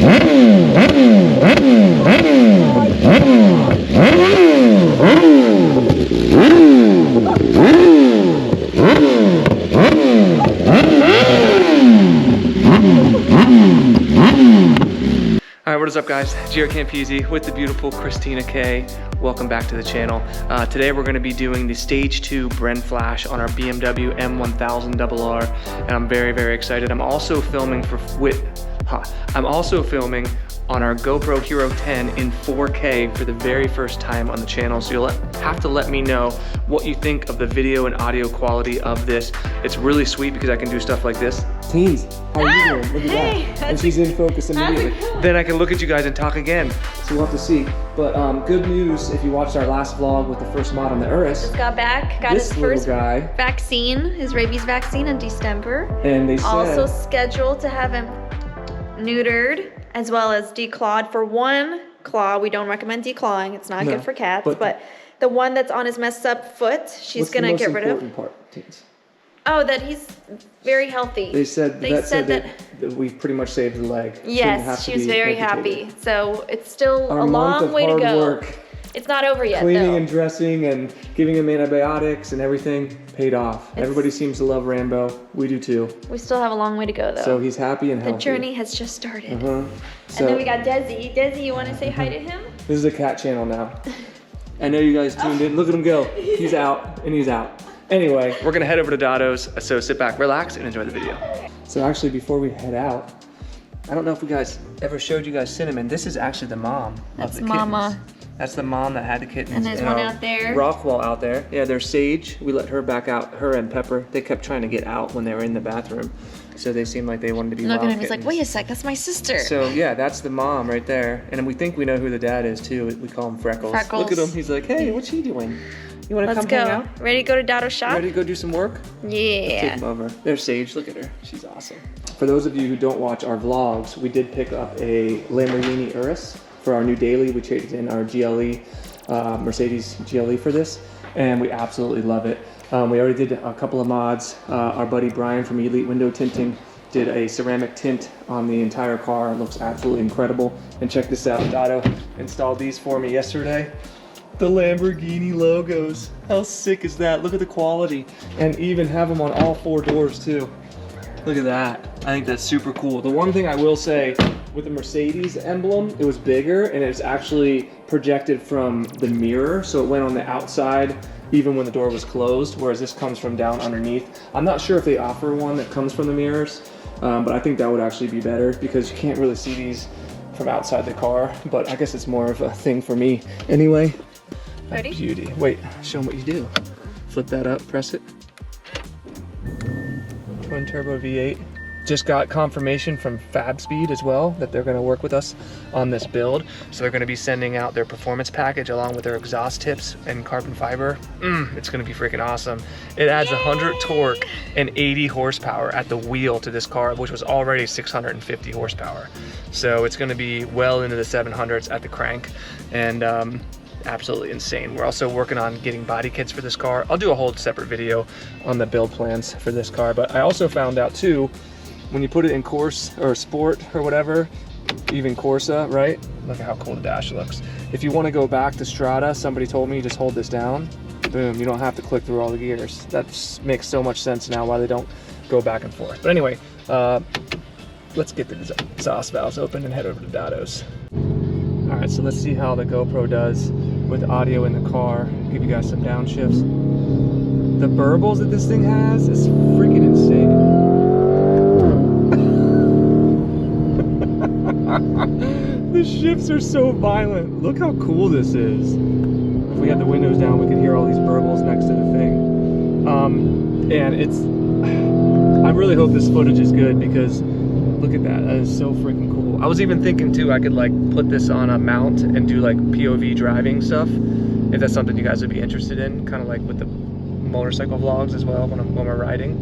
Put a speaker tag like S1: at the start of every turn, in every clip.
S1: Alright, what is up guys? JaretCampisi with the beautiful Christina K. Welcome back to the channel. Today we're going to be doing the Stage 2 Bren Flash on our BMW M1000RR, and I'm very, very excited. I'm also filming on our GoPro Hero 10 in 4K for the very first time on the channel, so you'll have to let me know what you think of the video and audio quality of this. It's really sweet because I can do stuff like this.
S2: Teens, how are you doing? Look at that. And she's in focus immediately.
S1: Then I can look at you guys and talk again.
S2: So we'll have to see. But good news, if you watched our last vlog with the first mod on the Urus.
S3: Just got back, got his first vaccine, his rabies vaccine in December.
S2: And they said,
S3: also scheduled to have him neutered as well as declawed for one claw. We don't recommend declawing, it's not good for cats, but the one that's on his messed up foot, she's gonna get rid of. Oh, that he's very healthy.
S2: They said that we've pretty much saved the leg.
S3: Yes, she was very happy. So it's still a long way to go.
S2: Work,
S3: it's not over yet,
S2: cleaning and dressing and giving him antibiotics and everything paid off. Everybody seems to love Rambo. We do too.
S3: We still have a long way to go though.
S2: So he's happy and healthy.
S3: The journey has just started.
S2: So,
S3: and then we got Desi. Desi, you want to say hi to him?
S2: This is a cat channel now. I know you guys tuned in. Look at him go. He's out and he's out. Anyway,
S1: we're gonna head over to Dado's, so sit back, relax, and enjoy the video.
S2: So actually, before we head out, I don't know if we guys ever showed you guys Cinnamon. This is actually the mom of the
S3: Mama.
S2: kittens. That's the mom that had the kittens.
S3: And there's one out there.
S2: Rockwall out there. Yeah, there's Sage. We let her back out, her and Pepper. They kept trying to get out when they were in the bathroom. So they seemed like they wanted to be
S3: Look
S2: wild
S3: at him, he's like, wait a sec, that's my sister.
S2: So yeah, that's the mom right there. And we think we know who the dad is too. We call him Freckles. Look at him, he's like, hey, what's he doing? You wanna come hang out?
S3: Ready to go to Dado's shop?
S2: Ready to go do some work?
S3: Yeah.
S2: Let's take him over. There's Sage, look at her. She's awesome. For those of you who don't watch our vlogs, we did pick up a Lamborghini Urus for our new daily. We traded in our GLE, Mercedes GLE for this, and we absolutely love it. We already did a couple of mods. Our buddy Brian from Elite Window Tinting did a ceramic tint on the entire car. It looks absolutely incredible. And check this out, Dado installed these for me yesterday. The Lamborghini logos. How sick is that? Look at the quality. And even have them on all 4 doors too. Look at that. I think that's super cool. The one thing I will say, with the Mercedes emblem, it was bigger and it's actually projected from the mirror. So it went on the outside even when the door was closed, whereas this comes from down underneath. I'm not sure if they offer one that comes from the mirrors, but I think that would actually be better because you can't really see these from outside the car, but I guess it's more of a thing for me anyway.
S3: Ready?
S2: Beauty. Wait, show them what you do. Flip that up, press it. Twin turbo V8. Just got confirmation from FabSpeed as well that they're going to work with us on this build. So they're going to be sending out their performance package along with their exhaust tips and carbon fiber. It's going to be freaking awesome. It adds 100 torque and 80 horsepower at the wheel to this car, which was already 650 horsepower. So it's going to be well into the 700s at the crank, and absolutely insane. We're also working on getting body kits for this car. I'll do a whole separate video on the build plans for this car, but I also found out too, when you put it in course or sport or whatever, even Corsa, right? Look at how cool the dash looks. If you want to go back to Strada, somebody told me just hold this down, boom, you don't have to click through all the gears. That makes so much sense now why they don't go back and forth. But anyway, let's get the exhaust valves open and head over to Dado's. All right, so let's see how the GoPro does with audio in the car. Give you guys some downshifts. The burbles that this thing has is freaking insane. The shifts are so violent. Look how cool this is. If we had the windows down, we could hear all these burbles next to the thing. And it's, I really hope this footage is good because look at that, that is so freaking cool. I was even thinking too, I could like put this on a mount and do like POV driving stuff, if that's something you guys would be interested in, kind of like with the motorcycle vlogs as well when we're riding.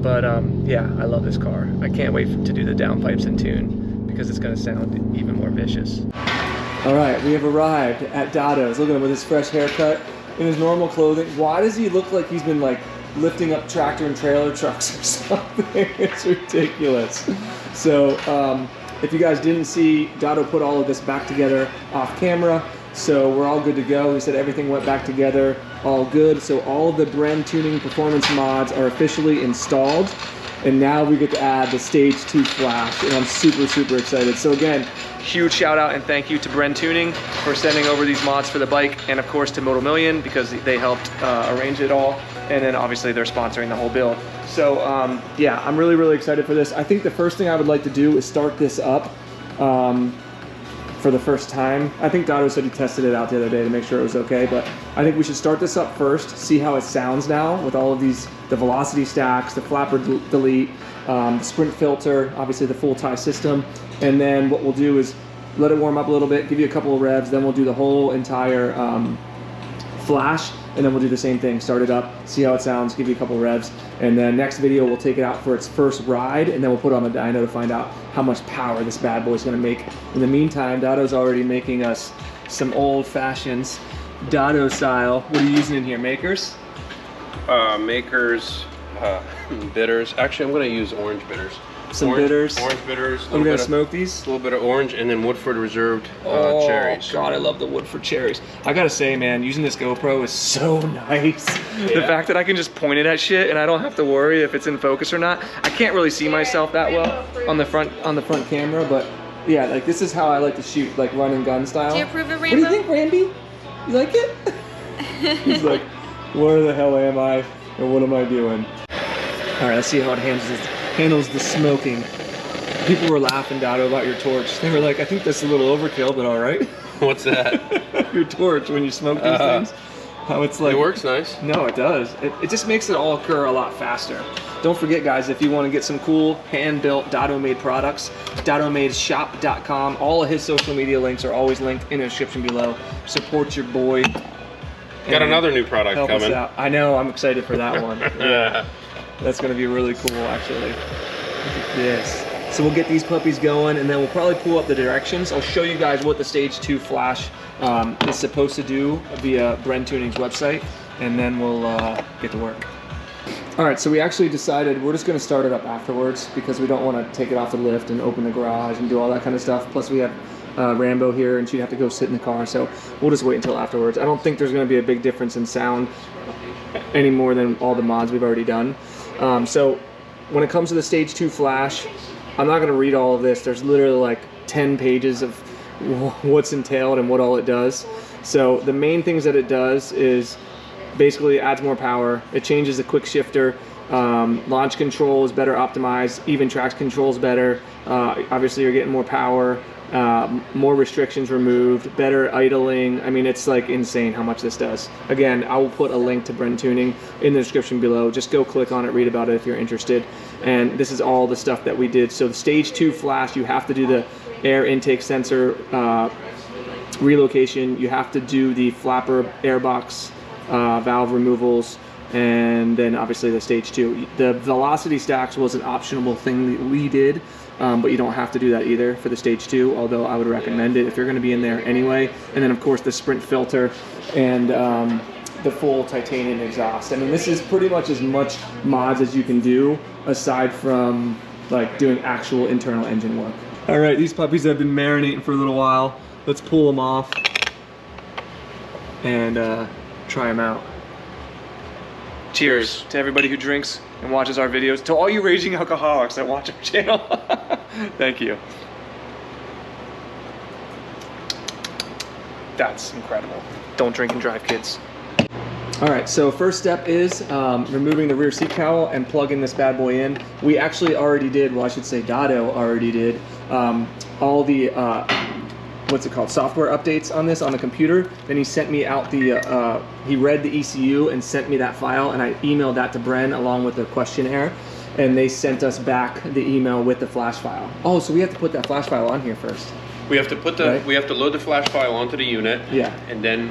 S2: But yeah, I love this car. I can't wait to do the downpipes in tune because it's gonna sound even more vicious. All right, we have arrived at Dado's. Look at him with his fresh haircut, in his normal clothing. Why does he look like he's been like lifting up tractor and trailer trucks or something? It's ridiculous. So If you guys didn't see, Dado put all of this back together off camera, so we're all good to go. He said everything went back together, all good. So all of the Bren tuning performance mods are officially installed. And now we get to add the Stage 2 flash, and I'm super, super excited. So again, huge shout out and thank you to Bren Tuning for sending over these mods for the bike, and of course to Moto Million because they helped arrange it all. And then obviously they're sponsoring the whole build. So yeah, I'm really, really excited for this. I think the first thing I would like to do is start this up for the first time. I think Dado said he tested it out the other day to make sure it was okay, but I think we should start this up first, see how it sounds now with all of these, the velocity stacks, the flapper delete, the sprint filter, obviously the full tie system. And then what we'll do is let it warm up a little bit, give you a couple of revs, then we'll do the whole entire flash, and then we'll do the same thing, start it up, see how it sounds, give you a couple of revs, and then next video we'll take it out for its first ride, and then we'll put it on the dyno to find out how much power this bad boy is going to make. In the meantime, Dado's already making us some old fashions, Dado style. What are you using in here, Makers?
S4: Makers, bitters. Actually, I'm going to use orange bitters.
S2: Some bitters.
S4: Orange bitters.
S2: I'm gonna smoke these.
S4: A little bit of orange, and then Woodford Reserved cherries.
S2: God, I love the Woodford cherries. I gotta say, man, using this GoPro is so nice. Yeah. The fact that I can just point it at shit and I don't have to worry if it's in focus or not. I can't really see myself that well on the front camera, but yeah, like this is how I like to shoot, like run and gun style.
S3: Do you approve of
S2: Rainbow? What do you think, Randy? You like it? He's like, where the hell am I and what am I doing? All right, let's see how it handles the smoking. People were laughing, Dado, about your torch. They were like, I think that's a little overkill, but all right.
S4: What's that?
S2: Your torch, when you smoke these things. How it's like.
S4: It works nice.
S2: No, it does. It just makes it all occur a lot faster. Don't forget, guys, if you want to get some cool hand-built Dado-made products, DadoMadeShop.com. All of his social media links are always linked in the description below. Support your boy.
S4: Got another new product
S2: help
S4: coming.
S2: Us out. I know, I'm excited for that one. Yeah. That's going to be really cool, actually. Look at this. So we'll get these puppies going, and then we'll probably pull up the directions. I'll show you guys what the Stage 2 flash is supposed to do via Bren Tuning's website, and then we'll get to work. All right, so we actually decided we're just going to start it up afterwards because we don't want to take it off the lift and open the garage and do all that kind of stuff. Plus we have Rambo here, and she'd have to go sit in the car, so we'll just wait until afterwards. I don't think there's going to be a big difference in sound any more than all the mods we've already done. So when it comes to the Stage 2 flash, I'm not going to read all of this. There's literally like 10 pages of what's entailed and what all it does. So the main things that it does is basically adds more power. It changes the quick shifter. Launch control is better optimized. Even traction control is better. Obviously you're getting more power. More restrictions removed, better idling. I mean, it's like insane how much this does. Again, I will put a link to Bren Tuning in the description below. Just go click on it, read about it if you're interested. And this is all the stuff that we did. So the Stage 2 flash, you have to do the air intake sensor relocation. You have to do the flapper airbox valve removals. And then obviously the Stage 2. The velocity stacks was an optional thing that we did. But you don't have to do that either for the Stage 2, although I would recommend it if you're going to be in there anyway. And then of course the sprint filter and the full titanium exhaust. I mean, this is pretty much as much mods as you can do aside from like doing actual internal engine work. All right, these puppies have been marinating for a little while. Let's pull them off and try them out. Cheers to everybody who drinks and watches our videos. To all you raging alcoholics that watch our channel, thank you. That's incredible. Don't drink and drive, kids. All right, so first step is removing the rear seat cowl and plugging this bad boy in. We actually already did, well I should say Dado already did, all the, what's it called, software updates on this on the computer. Then he sent me out the, he read the ECU and sent me that file, and I emailed that to Bren along with the questionnaire, and they sent us back the email with the flash file. Oh, so we have to put that flash file on here first.
S4: We have to put the we have to load the flash file onto the unit.
S2: Yeah.
S4: And then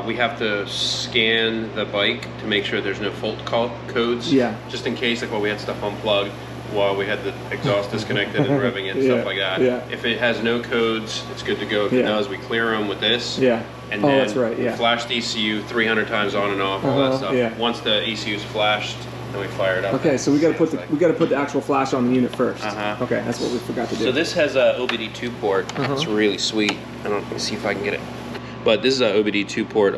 S4: we have to scan the bike to make sure there's no fault codes.
S2: Yeah.
S4: Just in case, like while we had stuff unplugged, while we had the exhaust disconnected and revving it and stuff like that.
S2: Yeah.
S4: If it has no codes, it's good to go. If it does, we clear them with this.
S2: Yeah.
S4: And then
S2: that's right. Yeah.
S4: we flash the ECU 300 times on and off, all that stuff.
S2: Yeah.
S4: Once the ECU is flashed, then we fire it up.
S2: Okay, so we got to put the actual flash on the unit first. Okay, that's what we forgot to do.
S4: So this has a OBD2 port. It's really sweet. Let me see if I can get it. But this is a OBD2 port.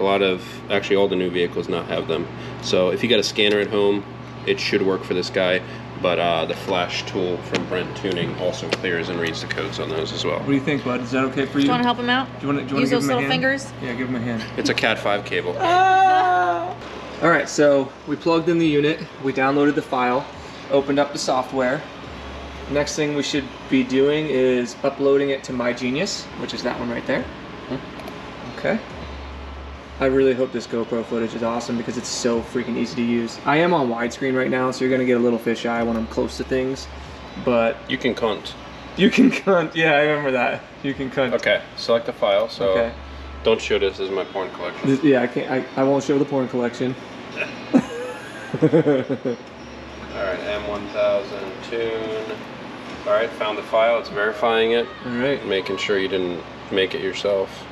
S4: Actually all the new vehicles now have them. So if you got a scanner at home, it should work for this guy. But the flash tool from Bren Tuning also clears and reads the codes on those as well.
S2: What do you think, bud? Is that okay for you?
S3: Do you want to help him out?
S2: Do you want to
S3: use
S2: give
S3: those
S2: him a
S3: little
S2: hand?
S3: fingers?
S2: Yeah, give him a hand.
S4: It's a Cat 5 cable.
S2: All right, so we plugged in the unit, we downloaded the file, opened up the software. Next thing we should be doing is uploading it to MyGenius, which is that one right there. Okay. I really hope this GoPro footage is awesome because it's so freaking easy to use. I am on widescreen right now, so you're gonna get a little fisheye when I'm close to things, but...
S4: You can cunt.
S2: You can cunt, yeah, I remember that. You can cunt.
S4: Okay, select the file, so
S2: okay.
S4: Don't show this as my porn collection.
S2: Yeah, I won't show the porn collection.
S4: Alright, M1000 tune. Alright, found the file, it's verifying it.
S2: Alright.
S4: Making sure you didn't make it yourself.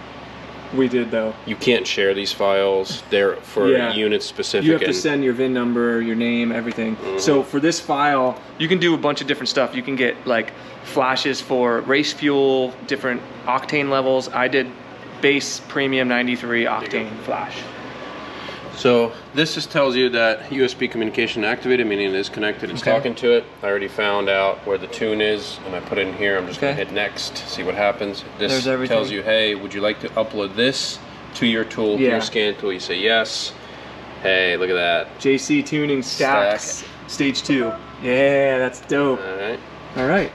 S2: We did though.
S4: You can't share these files. They're for units specific.
S2: You have to send your VIN number, your name, everything. So for this file, you can do a bunch of different stuff. You can get like flashes for race fuel, different octane levels. I did base premium 93 octane flash.
S4: So this just tells you that USB communication activated, meaning it is connected. It's talking to it. I already found out where the tune is, and I put it in here. I'm just gonna hit next, see what happens. This tells you, hey, would you like to upload this to your tool, to your scan tool? You say yes. Hey, look at that.
S2: JC Tuning Stacks Stage 2. Yeah, that's dope.
S4: Alright.
S2: Alright.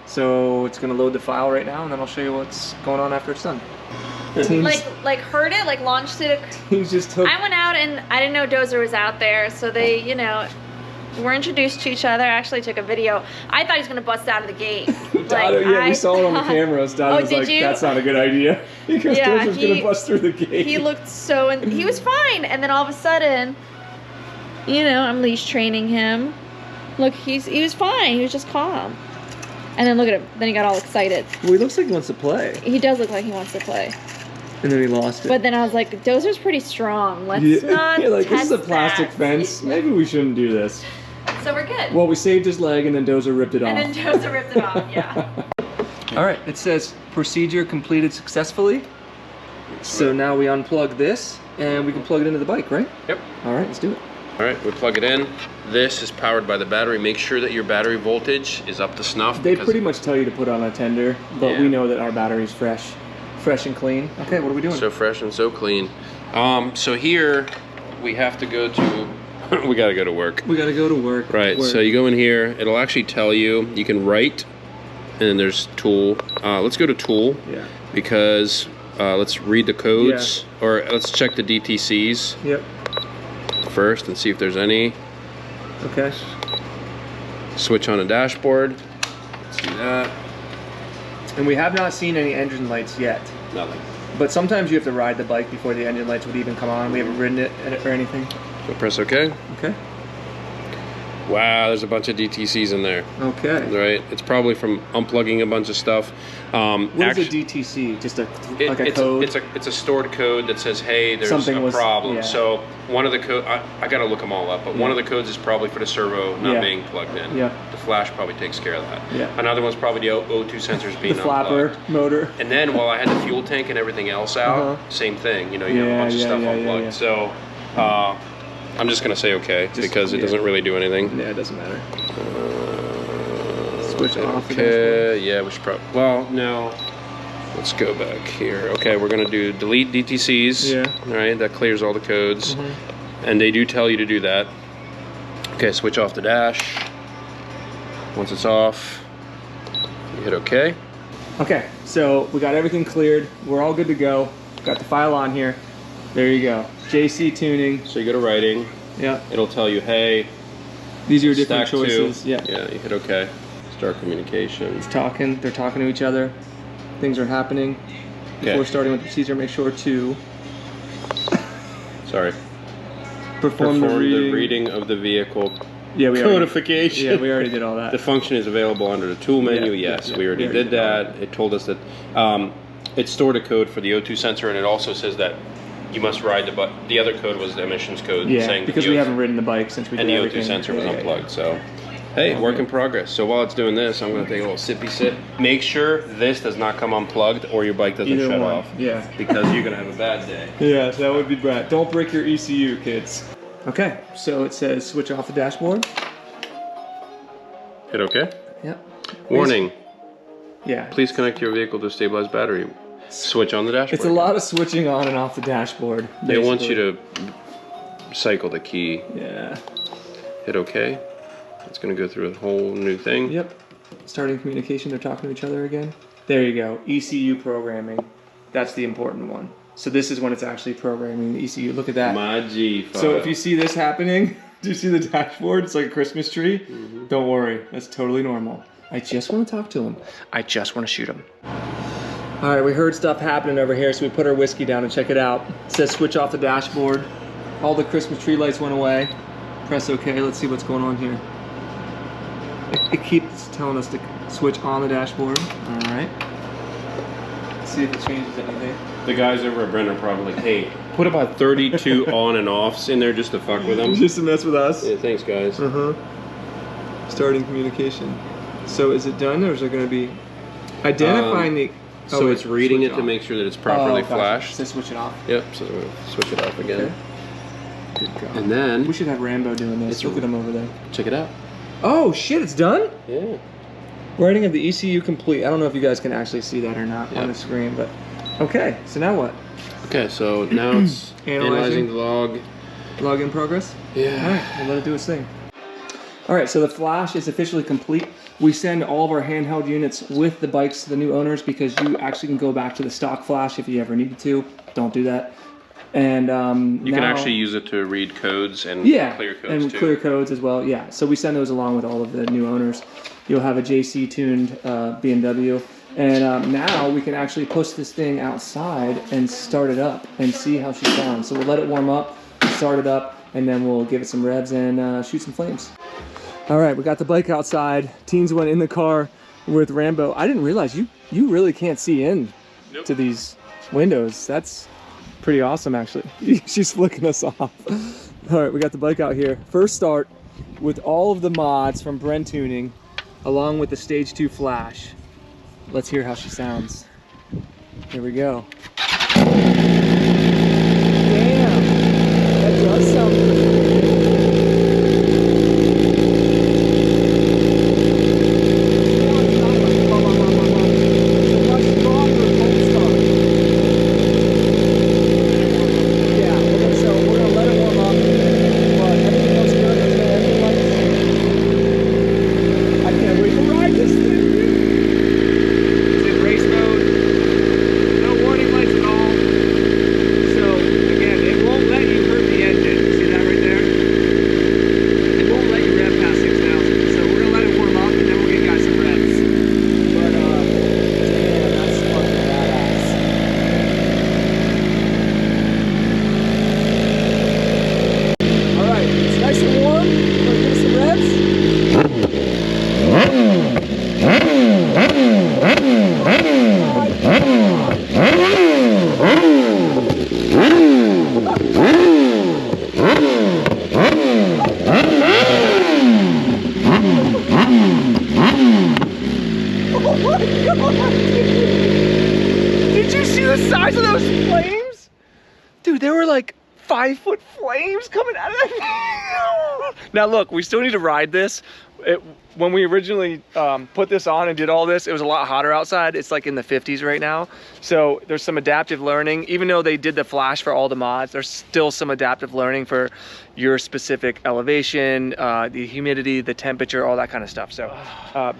S2: So it's gonna load the file right now, and then I'll show you what's going on after it's done.
S3: Like heard it, like launched it.
S2: He's just hooked.
S3: I went out and I didn't know Dozer was out there, so they, you know, were introduced to each other. I actually took a video. I thought he was gonna bust out of the gate.
S2: Dado, yeah, we saw it on the cameras. Dado was like, that's not a good idea. Because Dozer's gonna bust through the gate.
S3: He looked so, he was fine, and then all of a sudden, you know, I'm leash training him. Look, he was fine. He was just calm. And then look at him. Then he got all excited.
S2: Well, he looks like he wants to play.
S3: He does look like he wants to play.
S2: And then he lost it.
S3: But then I was like, Dozer's pretty strong. Let's not
S2: like,
S3: test
S2: this is a plastic fence. Maybe we shouldn't do this.
S3: So we're good.
S2: Well, we saved his leg, and then Dozer ripped it off.
S3: And then Dozer ripped it off, yeah.
S2: All right, it says procedure completed successfully. So now we unplug this, and we can plug it into the bike, right?
S4: Yep.
S2: All right, let's do it.
S4: All right, we plug it in. This is powered by the battery. Make sure that your battery voltage is up to snuff.
S2: They pretty much tell you to put on a tender, but we know that our battery's fresh and clean. Okay, what are we doing?
S4: So fresh and so clean. So here we have to go to, we gotta go to work.
S2: We gotta go to work.
S4: Right, so you go in here, it'll actually tell you, you can write, and then there's tool. Let's go to tool, because let's read the codes, or let's check the DTCs first and see if there's any.
S2: Okay.
S4: Switch on a dashboard. Let's do that.
S2: And we have not seen any engine lights yet.
S4: Nothing.
S2: But sometimes you have to ride the bike before the engine lights would even come on. We haven't ridden it or anything.
S4: So press OK.
S2: Okay.
S4: Wow, there's a bunch of DTCs in there.
S2: Okay.
S4: Right? It's probably from unplugging a bunch of stuff.
S2: What is a DTC? Just like a code?
S4: It's a stored code that says, hey, there's a problem.
S2: Yeah.
S4: So one of the codes, I got to look them all up, but one of the codes is probably for the servo not being plugged in.
S2: Yeah.
S4: The flash probably takes care of that.
S2: Yeah.
S4: Another one's probably the O2 sensors being
S2: the flapper
S4: unplugged.
S2: motor.
S4: And then while I had the fuel tank and everything else out, same thing. You know, you have a bunch of stuff unplugged. So I'm just going to say okay, because it doesn't really do anything.
S2: Yeah, it doesn't matter. Switch off.
S4: Okay, yeah, we should probably, well, no. Let's go back here. Okay, we're going to do delete DTCs.
S2: Yeah.
S4: All right, that clears all the codes. And they do tell you to do that. Okay, switch off the dash. Once it's off, you hit OK.
S2: Okay, so we got everything cleared. We're all good to go. Got the file on here. There you go. JC Tuning.
S4: So you go to writing.
S2: Yeah.
S4: It'll tell you, hey,
S2: these are your different choices. Yeah.
S4: Yeah, you hit OK. Start communication.
S2: It's talking. They're talking to each other. Things are happening. Before starting with the procedure, make sure to perform the reading
S4: of the vehicle
S2: codification. Yeah, we already did all that.
S4: The function is available under the tool menu. Yes, we already did that. It told us that it stored a code for the O2 sensor, and it also says that you must ride the other code was the emissions code.
S2: Yeah,
S4: saying
S2: because we haven't ridden the bike since we did
S4: and the
S2: everything.
S4: O2 sensor was unplugged. So, hey, work in progress. So while it's doing this, I'm going to take a little sippy sip. Make sure this does not come unplugged or your bike doesn't shut off.
S2: Yeah.
S4: Because you're going to have a bad day.
S2: Yeah, that would be bad. Don't break your ECU, kids. Okay, so it says switch off the dashboard.
S4: Hit OK.
S2: Yep.
S4: Warning.
S2: Yeah.
S4: Please connect your vehicle to a stabilized battery. Switch on the dashboard.
S2: It's a lot of switching on and off the dashboard.
S4: They want you to cycle the key.
S2: Yeah.
S4: Hit OK. It's going to go through a whole new thing.
S2: Yep. Starting communication. They're talking to each other again. There you go. ECU programming. That's the important one. So this is when it's actually programming the ECU. Look at that.
S4: My G file.
S2: So if you see this happening, do you see the dashboard? It's like a Christmas tree. Mm-hmm. Don't worry. That's totally normal. I just want to talk to him. I just want to shoot him. All right, we heard stuff happening over here, so we put our whiskey down and check it out. It says switch off the dashboard. All the Christmas tree lights went away. Press OK. Let's see what's going on here. It keeps telling us to switch on the dashboard. All right. Let's see if it changes anything.
S4: The guys over at Bren are probably like, hey, put about 32 on and offs in there just to fuck with them.
S2: Just to mess with us?
S4: Yeah, thanks, guys.
S2: Starting communication. So is it done, or is there going to be identifying the...
S4: So it's reading it to make sure that it's properly flashed.
S2: So switch it off.
S4: Yep, so we'll switch it off again.
S2: Okay. Good God.
S4: And then...
S2: We should have Rambo doing this. Look at him over there.
S4: Check it out.
S2: Oh, shit, it's done?
S4: Yeah.
S2: Writing of the ECU complete. I don't know if you guys can actually see that or not on the screen, but... Okay, so now what?
S4: Okay, so now it's analyzing the log.
S2: Log in progress?
S4: Yeah.
S2: All right, we'll let it do its thing. All right, so the flash is officially complete. We send all of our handheld units with the bikes to the new owners because you actually can go back to the stock flash if you ever needed to. Don't do that. And
S4: you can actually use it to read codes and clear codes
S2: and
S4: too.
S2: Clear codes as well. Yeah, so we send those along with all of the new owners. You'll have a JC tuned BMW. And now we can actually push this thing outside and start it up and see how she sounds. So we'll let it warm up, start it up, and then we'll give it some revs and shoot some flames. All right, we got the bike outside. Teens went in the car with Rambo. I didn't realize you really can't see in to these windows. That's pretty awesome, actually. She's flicking us off. All right, we got the bike out here. First start with all of the mods from Bren Tuning, along with the Stage 2 Flash. Let's hear how she sounds. Here we go. Damn, that does sound good. Did you see the size of those flames? Dude, they were like 5-foot flames coming out of that. Now look, we still need to ride this. When we originally put this on and did all this, it was a lot hotter outside. It's like in the 50s right now. So there's some adaptive learning. Even though they did the flash for all the mods, there's still some adaptive learning for your specific elevation, the humidity, the temperature, all that kind of stuff. So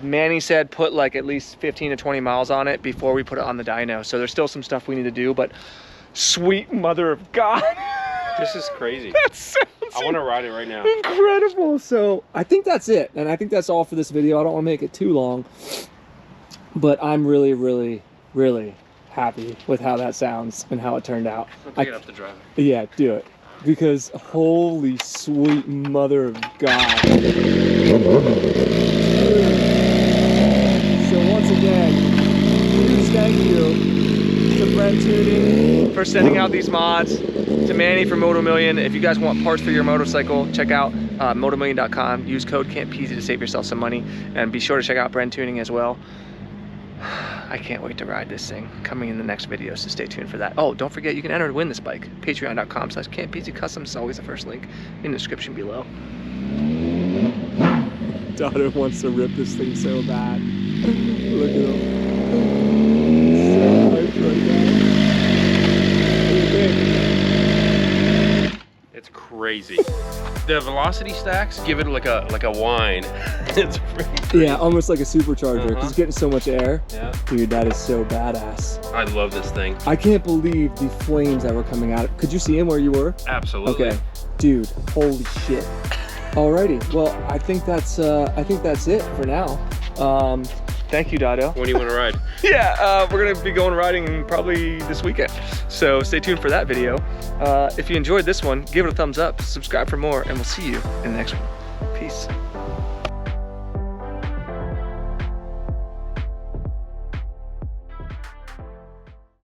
S2: Manny said put like at least 15 to 20 miles on it before we put it on the dyno. So there's still some stuff we need to do, but sweet mother of God.
S4: This is crazy.
S2: That sounds
S4: I want to ride it right now.
S2: incredible. So I think that's it. And I think that's all for this video. I don't want to make it too long. But I'm really, really, really happy with how that sounds and how it turned out.
S4: I'll take it up the drive.
S2: Yeah, do it. Because holy sweet mother of God. So once again, huge thank you to Bren Tuning
S1: for sending out these mods, to Manny for Moto Million. If you guys want parts for your motorcycle, check out motomillion.com. Use code Campisi to save yourself some money, and be sure to check out Bren Tuning as well. I can't wait to ride this thing. Coming in the next video, so stay tuned for that. Oh, don't forget, you can enter to win this bike. Patreon.com/Campisi Customs is always the first link in the description below.
S2: Daughter wants to rip this thing so bad. Look at him. So hyped right now.
S4: It's crazy. The velocity stacks give it like a whine. It's pretty crazy.
S2: Yeah, almost like a supercharger, because it's getting so much air.
S4: Yeah.
S2: Dude, that is so badass.
S4: I love this thing.
S2: I can't believe the flames that were coming out. Could you see him where you were?
S4: Absolutely.
S2: Okay. Dude, holy shit. Alrighty, well, I think that's it for now. Thank you, Dado.
S4: When do you want to ride?
S1: Yeah, we're gonna be going riding probably this weekend. So stay tuned for that video. If you enjoyed this one, give it a thumbs up, subscribe for more, and we'll see you in the next one. Peace.